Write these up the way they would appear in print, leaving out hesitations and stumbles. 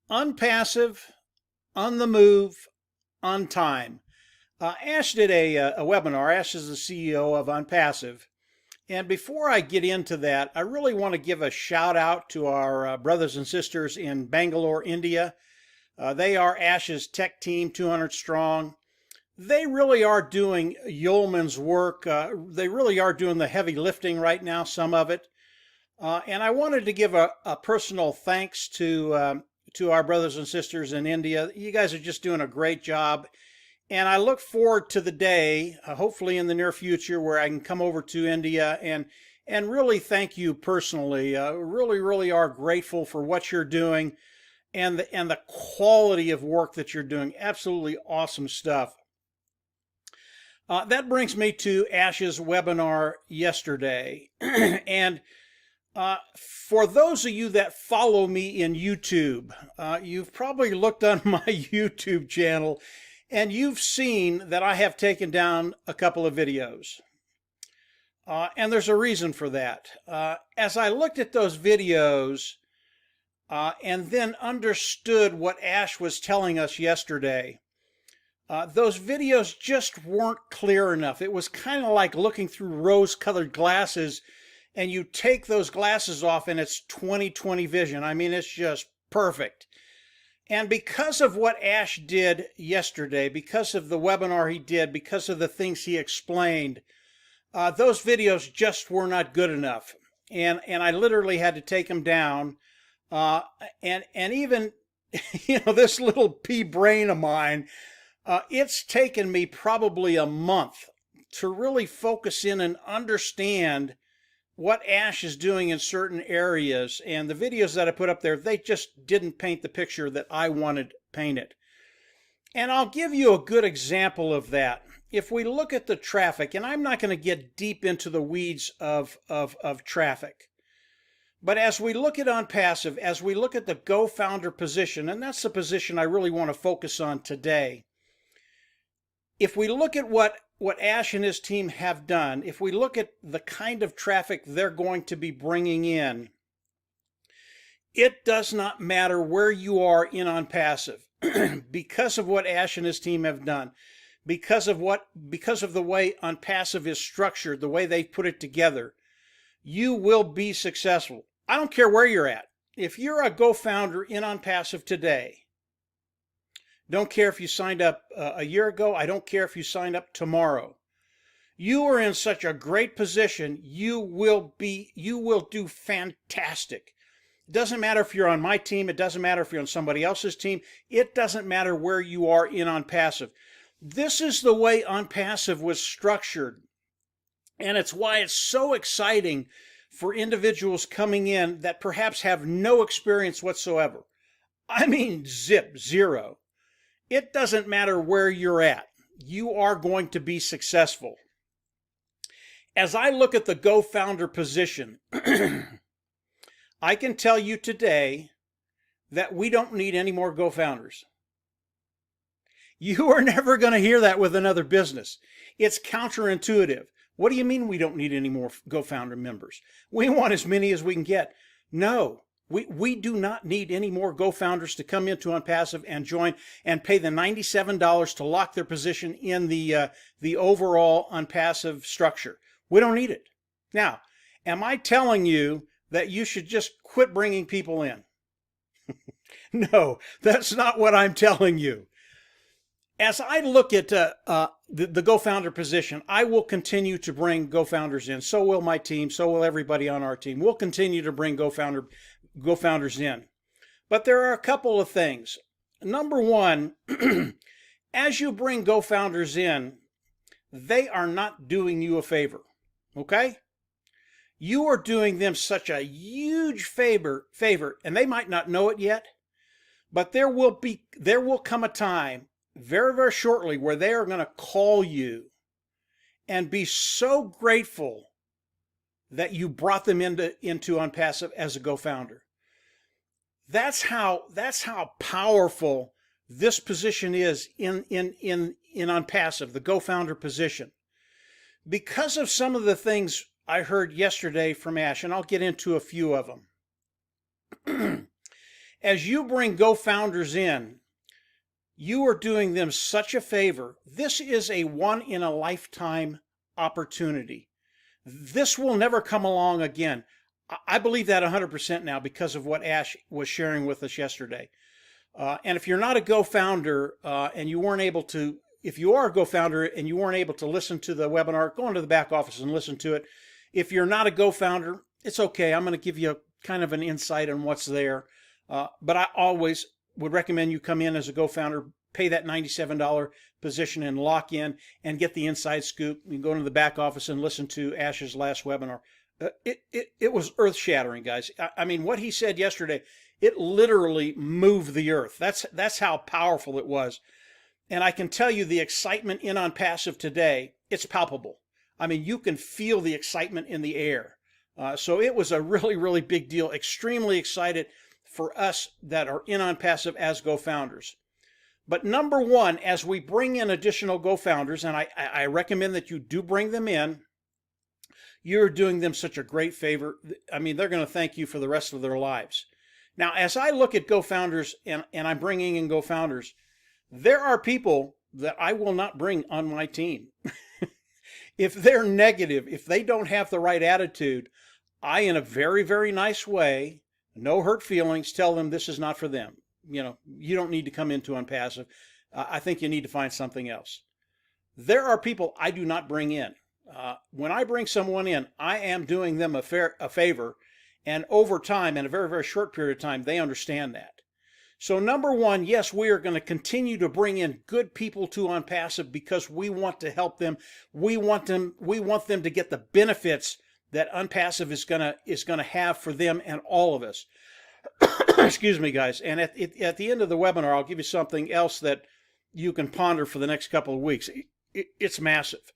Unpassive, on the move, on time. Ash did a webinar. Ash is the CEO of Onpassive. And before I get into that, I really want to give a shout out to our brothers and sisters in Bangalore, India. They are Ash's tech team, 200 strong. They really are doing yeoman's work. They really are doing the heavy lifting right now, some of it. And I wanted to give a personal thanks to our brothers and sisters in India. You guys are just doing a great job. And I look forward to the day, hopefully in the near future, where I can come over to India and really thank you personally. Really are grateful for what you're doing and the quality of work that you're doing. Absolutely awesome stuff. That brings me to Ash's webinar yesterday. And for those of you that follow me in YouTube, you've probably looked on my YouTube channel and you've seen that I have taken down a couple of videos. And there's a reason for that. As I looked at those videos and then understood what Ash was telling us yesterday, those videos just weren't clear enough. It was kind of like looking through rose-colored glasses and you take those glasses off and it's 20/20 vision. I mean, it's just perfect. And because of what Ash did yesterday, because of the webinar he did, because of the things he explained, those videos just were not good enough. And I literally had to take them down. And even, this little pea brain of mine, it's taken me probably a month to really focus in and understand what Ash is doing in certain areas. And the videos that I put up there, they just didn't paint the picture that I wanted painted. And I'll give you a good example of that. If we look at the traffic, and I'm not going to get deep into the weeds of traffic, but as we look at Onpassive, as we look at the Go Founder position, and that's the position I really want to focus on today, if we look at what Ash and his team have done, if we look at the kind of traffic they're going to be bringing in, it does not matter where you are in Onpassive because of what Ash and his team have done, because of the way Onpassive is structured, the way they put it together, you will be successful. I don't care where you're at. If you're a Go Founder in Onpassive today, don't care if you signed up a year ago. I don't care if you signed up tomorrow. You are in such a great position. You will do fantastic. It doesn't matter if you're on my team. It doesn't matter if you're on somebody else's team. It doesn't matter where you are in Onpassive. This is the way Onpassive was structured. And it's why it's so exciting for individuals coming in that perhaps have no experience whatsoever. I mean, zero. It doesn't matter where you're at. You are going to be successful. As I look at the Go Founder position, I can tell you today that we don't need any more Go Founders. You are never going to hear that with another business. It's counterintuitive. What do you mean we don't need any more Go Founder members? We want as many as we can get. No. We do not need any more Go Founders to come into Onpassive and join and pay the $97 to lock their position in the overall Onpassive structure. We don't need it. Now, am I telling you that you should just quit bringing people in? No, that's not what I'm telling you. As I look at the Go Founder position, I will continue to bring Go Founders in. So will my team. So will everybody on our team. We'll continue to bring Go Founders in. But there are a couple of things. Number one, as you bring Go Founders in, they are not doing you a favor. Okay? You are doing them such a huge favor, and they might not know it yet, but there will come a time very, very shortly where they are going to call you and be so grateful that you brought them into Onpassive as a Go Founder. That's how powerful this position is in Onpassive, the Go Founder position. Because of some of the things I heard yesterday from Ash, and I'll get into a few of them. As you bring Go-Founders in, you are doing them such a favor. This is a one-in-a-lifetime opportunity. This will never come along again. I believe that 100% now because of what Ash was sharing with us yesterday. And if you're not a Go-Founder and you weren't able to, if you are a Go-Founder and you weren't able to listen to the webinar, go into the back office and listen to it. If you're not a Go-Founder, it's okay. I'm going to give you kind of an insight on what's there. But I always would recommend you come in as a Go-Founder, pay that $97 position and lock in and get the inside scoop. You can go into the back office and listen to Ash's last webinar. It was earth-shattering, guys. I mean, what he said yesterday, it literally moved the earth. That's how powerful it was. And I can tell you the excitement in Onpassive today, it's palpable. I mean, you can feel the excitement in the air. So it was a really, really big deal. Extremely excited for us that are in Onpassive as Go-Founders. But number one, as we bring in additional Go-Founders, and I recommend that you do bring them in, you're doing them such a great favor. I mean, they're going to thank you for the rest of their lives. Now, as I look at Go-Founders and I'm bringing in Go-Founders, there are people that I will not bring on my team. If they're negative, if they don't have the right attitude, I, in a very, very nice way, no hurt feelings, tell them this is not for them. You know, you don't need to come into Onpassive. I think you need to find something else. There are people I do not bring in. When I bring someone in, I am doing them a favor, and over time, in a very, very short period of time, they understand that. So number one, yes, we are going to continue to bring in good people to Onpassive because we want to help them. We want them to get the benefits that Onpassive is going to have for them and all of us. Excuse me, guys. And at the end of the webinar, I'll give you something else that you can ponder for the next couple of weeks. It's massive.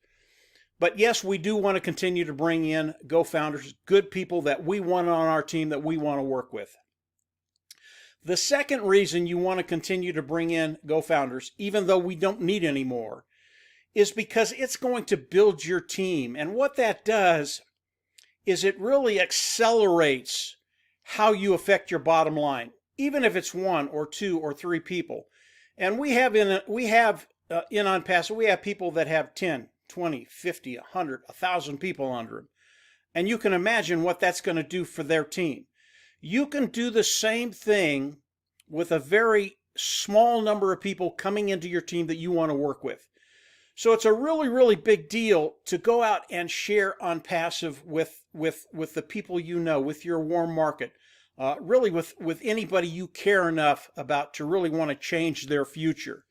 But yes, we do want to continue to bring in Go-Founders, good people that we want on our team that we want to work with. The second reason you want to continue to bring in Go-Founders, even though we don't need any more, is because it's going to build your team. And what that does is it really accelerates how you affect your bottom line, even if it's one or two or three people. And we have in Onpassive, we have people that have 10, 20, 50, 100, 1,000 people under them. And you can imagine what that's going to do for their team. You can do the same thing with a very small number of people coming into your team that you want to work with. So it's a really, really big deal to go out and share Onpassive with the people you know, with your warm market, really with anybody you care enough about to really want to change their future.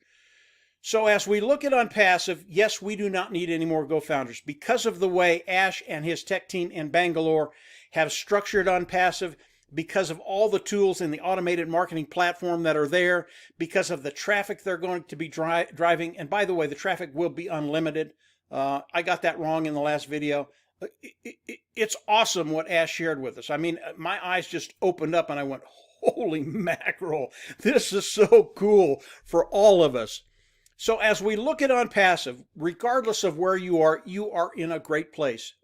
So as we look at Onpassive, yes, we do not need any more Go-Founders because of the way Ash and his tech team in Bangalore have structured Onpassive, because of all the tools in the automated marketing platform that are there, because of the traffic they're going to be driving. And by the way, the traffic will be unlimited. I got that wrong in the last video. It's awesome what Ash shared with us. I mean, my eyes just opened up and I went, holy mackerel, this is so cool for all of us. So as we look at Onpassive, regardless of where you are in a great place.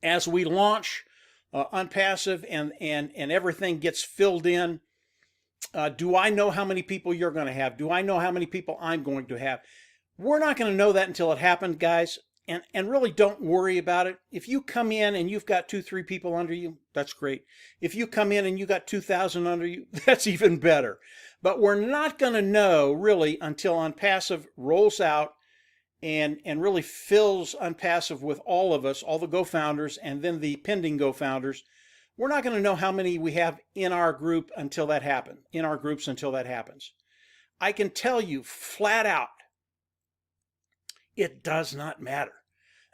As we launch Onpassive and everything gets filled in, do I know how many people you're going to have? Do I know how many people I'm going to have? We're not going to know that until it happens, guys. And really don't worry about it. If you come in and you've got 2-3 people under you, that's great. If you come in and you got 2,000 under you, that's even better. But we're not going to know really until Onpassive rolls out and really fills Onpassive with all of us, all the Go-Founders, and then the pending Go-Founders. We're not going to know how many we have in our group until that happens, in our groups until that happens. I can tell you flat out, it does not matter.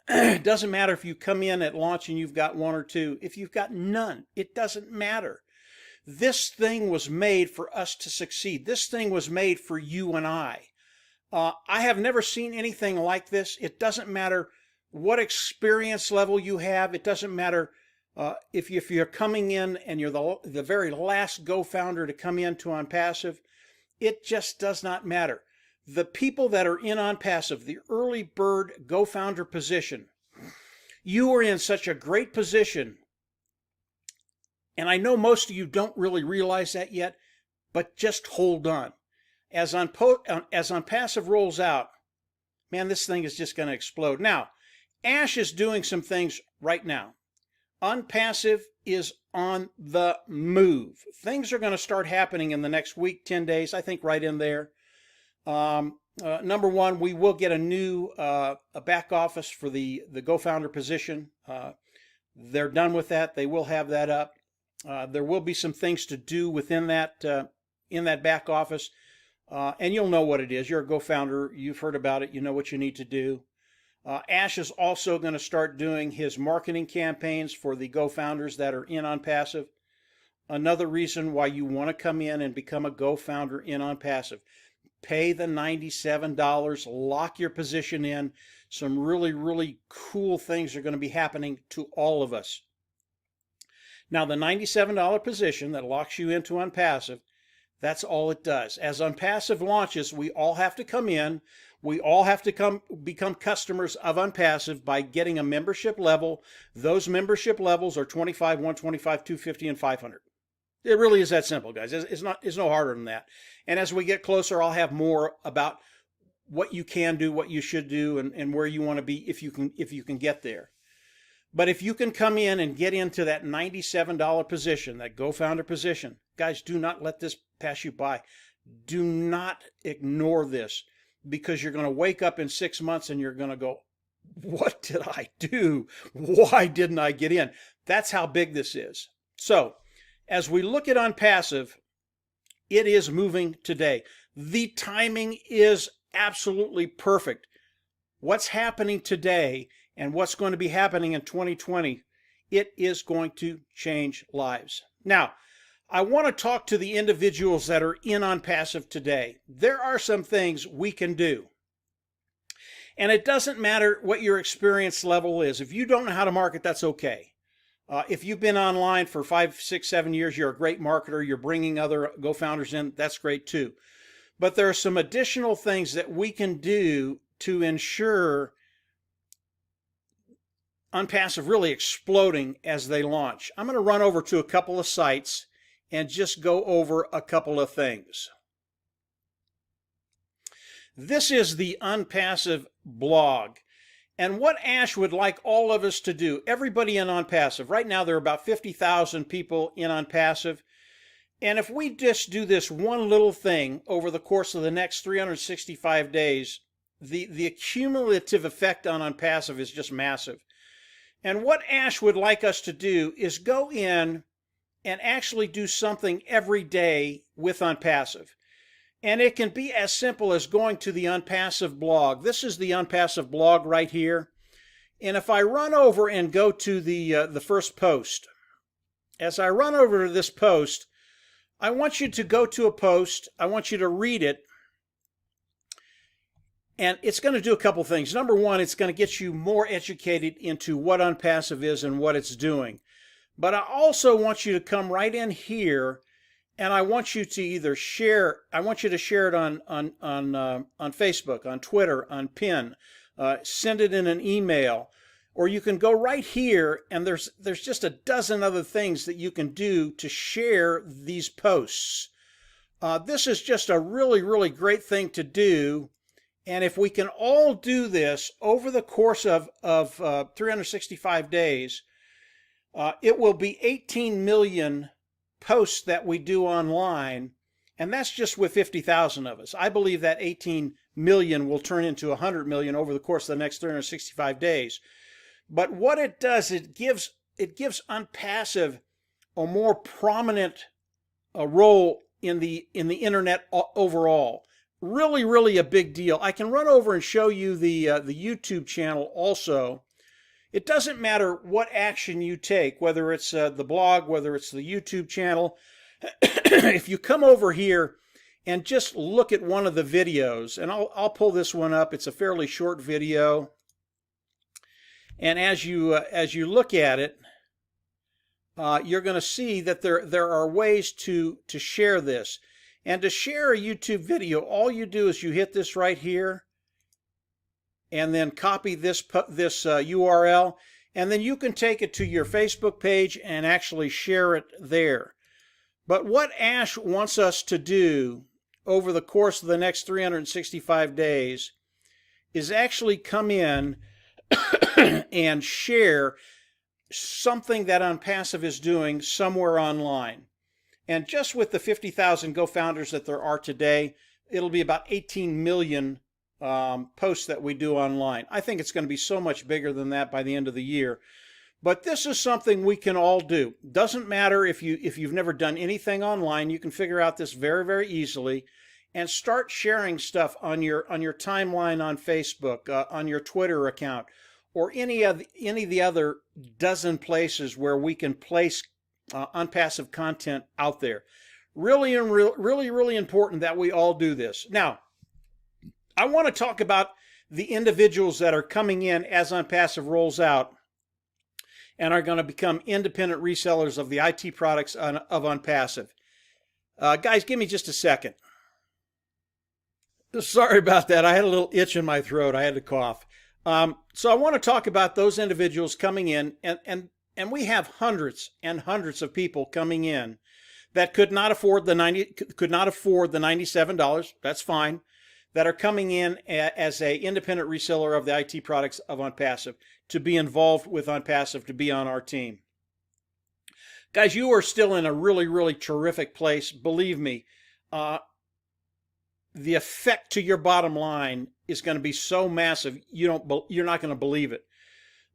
It doesn't matter if you come in at launch and you've got 1 or 2. If you've got none, it doesn't matter. This thing was made for us to succeed. This thing was made for you and I. I have never seen anything like this. It doesn't matter what experience level you have. It doesn't matter if you're coming in and you're the very last Go-Founder to come into Onpassive. It just does not matter. The people that are in Onpassive, the early bird Go-Founder position, you are in such a great position. And I know most of you don't really realize that yet, but just hold on. As Onpassive rolls out, man, this thing is just going to explode. Now, Ash is doing some things right now. Onpassive is on the move. Things are going to start happening in the next week, 10 days, I think right in there. Number one, we will get a new a back office for the GoFounder position. They're done with that. They will have that up. There will be some things to do within that in that back office, and you'll know what it is. You're a GoFounder. You've heard about it. You know what you need to do. Ash is also going to start doing his marketing campaigns for the GoFounders that are in Onpassive. Another reason why you want to come in and become a GoFounder in Onpassive. Pay the $97, lock your position in. Some really, really cool things are going to be happening to all of us. Now, the $97 position that locks you into Onpassive, that's all it does. As Onpassive launches, we all have to come in. We all have to become customers of Onpassive by getting a membership level. Those membership levels are $25, $125, $250, and $500. It really is that simple, guys. It's no harder than that. And as we get closer, I'll have more about what you can do, what you should do, and where you want to be if you can get there. But if you can come in and get into that $97 position, that GoFounder position, guys, do not let this pass you by. Do not ignore this, because you're going to wake up in 6 months and you're going to go, what did I do? Why didn't I get in? That's how big this is. So, as we look at Onpassive, it is moving today. The timing is absolutely perfect. What's happening today and what's going to be happening in 2020, it is going to change lives. Now, I want to talk to the individuals that are in Onpassive today. There are some things we can do. And it doesn't matter what your experience level is. If you don't know how to market, that's okay. If you've been online for 5, 6, 7 years, you're a great marketer, you're bringing other GoFounders in, that's great too. But there are some additional things that we can do to ensure Onpassive really exploding as they launch. I'm going to run over to a couple of sites and just go over a couple of things. This is the Onpassive blog. And what Ash would like all of us to do, everybody in Onpassive, right now there are about 50,000 people in Onpassive, and if we just do this one little thing over the course of the next 365 days, the cumulative effect on Onpassive is just massive. And what Ash would like us to do is go in and actually do something every day with Onpassive. And it can be as simple as going to the Onpassive blog. This is the Onpassive blog right here. And if I run over and go to the first post, as I run over to this post, I want you to go to a post. I want you to read it. And it's going to do a couple things. Number one, it's going to get you more educated into what Onpassive is and what it's doing. But I also want you to come right in here, and I want you to either share. I want you to share it on Facebook, on Twitter, on Pin. Send it in an email, or you can go right here, and there's just a dozen other things that you can do to share these posts. This is just a really, really great thing to do. And if we can all do this over the course of 365 days, it will be 18 million posts that we do online, and that's just with 50,000 of us. I believe that 18 million will turn into 100 million over the course of the next 365 days. But what it does, it gives Onpassive a more prominent role in the internet overall. Really, really a big deal. I can run over and show you the YouTube channel also. It doesn't matter what action you take, whether it's the blog, whether it's the YouTube channel. If you come over here and just look at one of the videos, and I'll pull this one up. It's a fairly short video. And as you look at it, you're going to see that there are ways to share this. And to share a YouTube video, all you do is you hit this right here, and then copy this URL, and then you can take it to your Facebook page and actually share it there. But what Ash wants us to do over the course of the next 365 days is actually come in and share something that Onpassive is doing somewhere online. And just with the 50,000 GoFounders that there are today, it'll be about 18 million posts that we do online. I think it's going to be so much bigger than that by the end of the year. But this is something we can all do. Doesn't matter if you've never done anything online, you can figure out this very, very easily and start sharing stuff on your timeline on Facebook, on your Twitter account, or any of the other dozen places where we can place Onpassive content out there. Really important that we all do this. Now, I want to talk about the individuals that are coming in as Onpassive rolls out and are going to become independent resellers of the IT products of Onpassive. Guys, give me just a second. Sorry about that. I had a little itch in my throat. I had to cough. So I want to talk about those individuals coming in, and we have hundreds and hundreds of people coming in that could not afford the $97. That's fine. That are coming in as a independent reseller of the IT products of Onpassive, to be involved with Onpassive, to be on our team. Guys, you are still in a really terrific place. Believe me, the effect to your bottom line is going to be so massive, you're not going to believe it.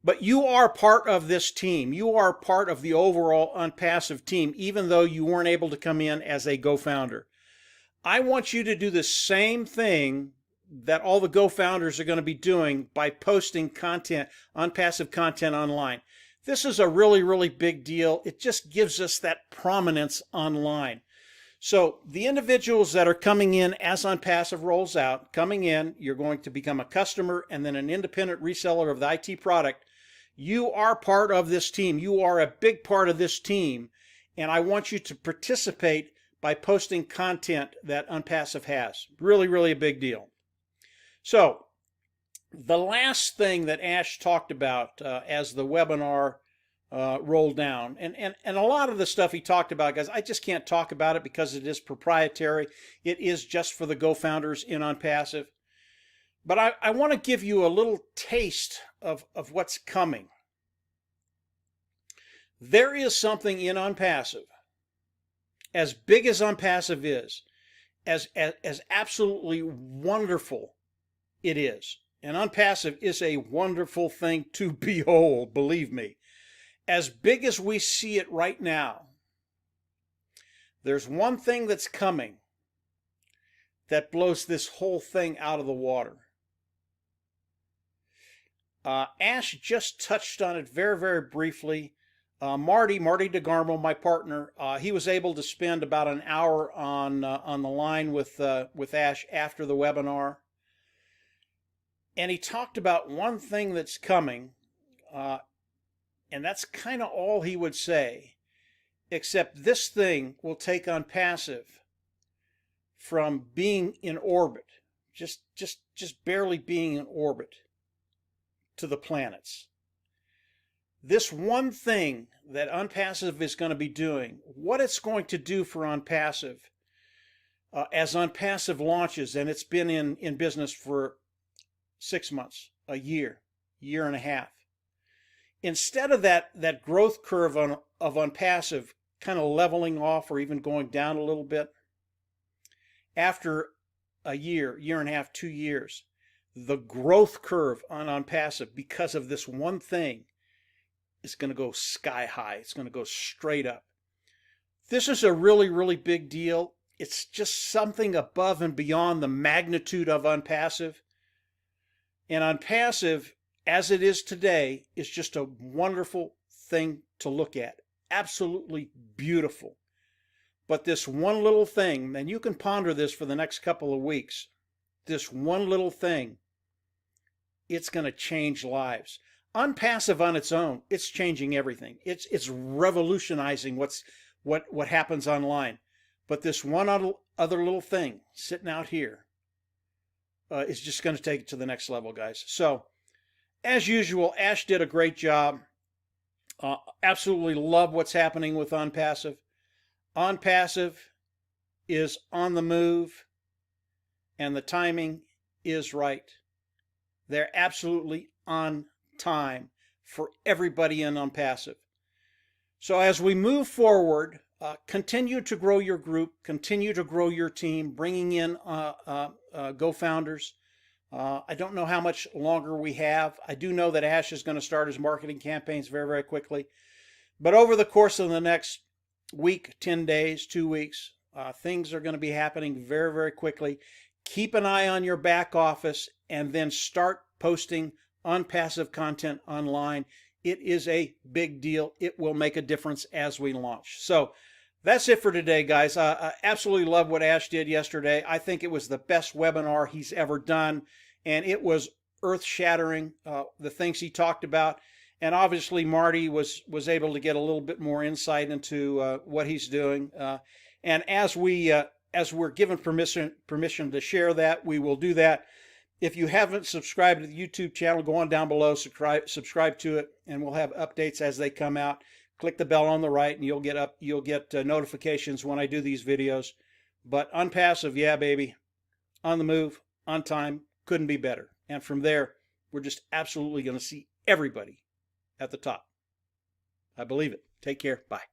But you are part of this team. You are part of the overall Onpassive team, even though you weren't able to come in as a GoFounder. I want you to do the same thing that all the GoFounders are going to be doing by posting content, Onpassive content online. This is a really big deal. It just gives us that prominence online. So the individuals that are coming in as Onpassive rolls out, coming in, you're going to become a customer and then an independent reseller of the IT product. You are part of this team. You are a big part of this team. And I want you to participate by posting content that Onpassive has. Really a big deal. So the last thing that Ash talked about as the webinar rolled down, and a lot of the stuff he talked about, guys, I just can't talk about it because it is proprietary. It is just for the GoFounders in Onpassive. But I want to give you a little taste of what's coming. There is something in Onpassive, as big as Onpassive is, as absolutely wonderful it is. And Onpassive is a wonderful thing to behold, believe me. As big as we see it right now, there's one thing that's coming that blows this whole thing out of the water. Ash just touched on it very briefly. Marty DeGarmo, my partner, he was able to spend about an hour on the line with Ash after the webinar, and he talked about one thing that's coming, and that's kind of all he would say, except this thing will take Onpassive from being in orbit, just barely being in orbit, to the planets. This one thing that Onpassive is going to be doing, what it's going to do for Onpassive as Onpassive launches, and it's been in business for 6 months, a year and a half. Instead of that growth curve of Onpassive kind of leveling off or even going down a little bit, after a year and a half, 2 years, the growth curve on Onpassive, because of this one thing, is going to go sky high. It's going to go straight up. This is a really big deal. It's just something above and beyond the magnitude of Onpassive. And Onpassive, as it is today, is just a wonderful thing to look at. Absolutely beautiful. But this one little thing, and you can ponder this for the next couple of weeks, this one little thing, it's going to change lives. Onpassive on its own, it's changing everything. It's revolutionizing what happens online. But this one other little thing sitting out here is just going to take it to the next level, guys. So, as usual, Ash did a great job. Absolutely love what's happening with Onpassive. Onpassive is on the move, and the timing is right. They're absolutely on time for everybody in Onpassive. So as we move forward, continue to grow your group, continue to grow your team, bringing in go-founders. I don't know how much longer we have. I do know that Ash is going to start his marketing campaigns very, very quickly. But over the course of the next week, 10 days, 2 weeks, things are going to be happening very, very quickly. Keep an eye on your back office and then start posting Onpassive content online. It is a big deal. It will make a difference as we launch. So that's it for today, guys. I absolutely love what Ash did yesterday. I think it was the best webinar he's ever done, and it was earth-shattering, the things he talked about. And obviously, Marty was able to get a little bit more insight into what he's doing. And as we're given permission to share that, we will do that. If you haven't subscribed to the YouTube channel, go on down below, subscribe to it, and we'll have updates as they come out. Click the bell on the right, and you'll get notifications when I do these videos. But Onpassive, yeah, baby, on the move, on time, couldn't be better. And from there, we're just absolutely going to see everybody at the top. I believe it. Take care. Bye.